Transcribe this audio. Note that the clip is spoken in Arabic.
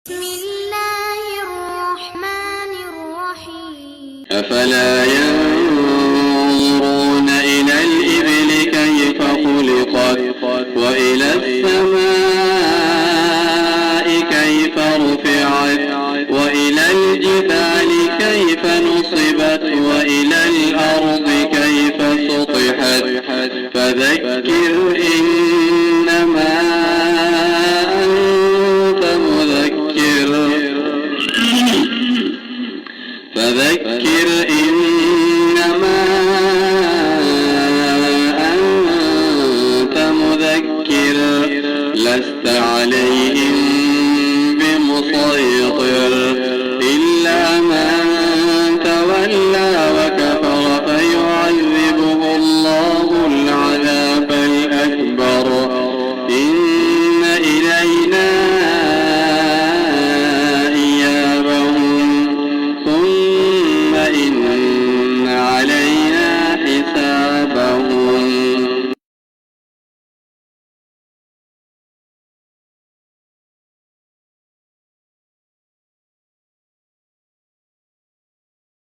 بسم الله الرحمن الرحيم أفلا ينظرون إلى الإبل كيف خلقت وإلى السماء كيف رفعت وإلى الجبال كيف نصبت وإلى الأرض كيف سطحت فذكر إنما أنت مذكر